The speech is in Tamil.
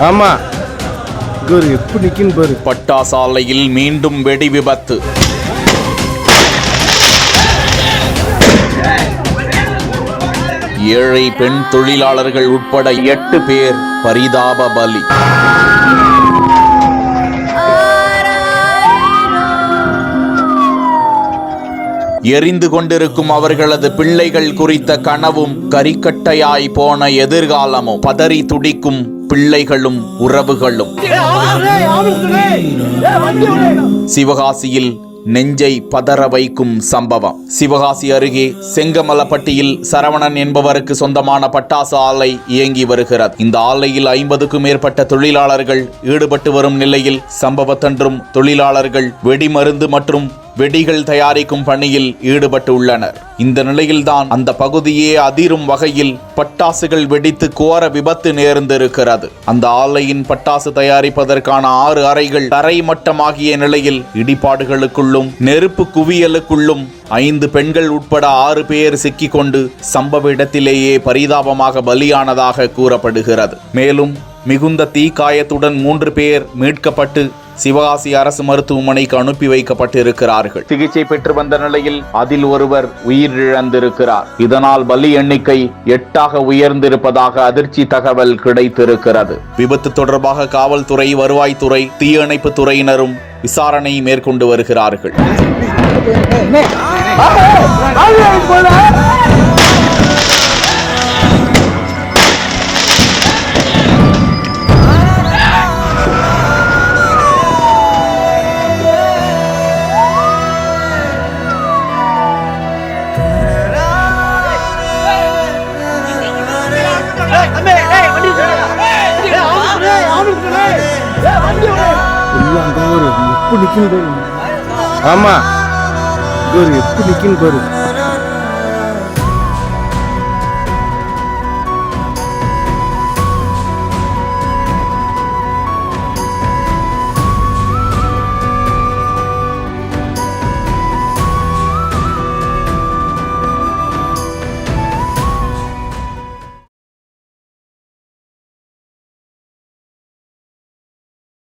ஆமா எப்படி நிக்கின்னு பாரு. பட்டாசாலையில் மீண்டும் வெடி விபத்து. ஏழை பெண் தொழிலாளர்கள் உட்பட 8 பேர் பரிதாப பலி. எரிந்து கொண்டிருக்கும் அவர்களது பிள்ளைகள் குறித்த கனவும் கரிக்கட்டையாய் போன எதிர்காலமும் பதறி துடிக்கும் பிள்ளைகளும் உறவுகளும். சிவகாசியில் நெஞ்சை பதற வைக்கும் சம்பவம். சிவகாசி அருகே செங்கமலப்பட்டியில் சரவணன் என்பவருக்கு சொந்தமான பட்டாசு ஆலை இயங்கி வருகிறது. இந்த ஆலையில் 50க்கும் மேற்பட்ட தொழிலாளர்கள் ஈடுபட்டு வரும் நிலையில் சம்பவத்தன்றும் தொழிலாளர்கள் வெடிமருந்து மற்றும் வெடிகள் தயாரிக்கும் பணியில் ஈடுபட்டு உள்ளனர். இந்த நிலையில்தான் அந்த பகுதியே அதிரும் வகையில் பட்டாசுகள் வெடித்து கோர விபத்து நேர்ந்திருக்கிறது. அந்த ஆலையின் பட்டாசு தயாரிப்பதற்கான 6 அறைகள் தரைமட்டமாகிய நிலையில் இடிபாடுகளுக்குள்ளும் நெருப்பு குவியலுக்குள்ளும் 5 பெண்கள் உட்பட 6 பேர் சிக்கிக்கொண்டு சம்பவ இடத்திலேயே பரிதாபமாக பலியானதாக கூறப்படுகிறது. மேலும் மிகுந்த தீக்காயத்துடன் 3 பேர் மீட்கப்பட்டு சிவகாசி அரசு மருத்துவமனைக்கு அனுப்பி வைக்கப்பட்டிருக்கிறார்கள். சிகிச்சை பெற்று வந்த நிலையில் அதில் ஒருவர் உயிரிழந்திருக்கிறார். இதனால் பலி எண்ணிக்கை 8ஆக உயர்ந்திருப்பதாக அதிர்ச்சி தகவல் கிடைத்திருக்கிறது. விபத்து தொடர்பாக காவல்துறை, வருவாய்த்துறை, தீயணைப்பு துறையினரும் விசாரணை மேற்கொண்டு வருகிறார்கள். ஆமா எப்படி நிக்கின்னு பாரு.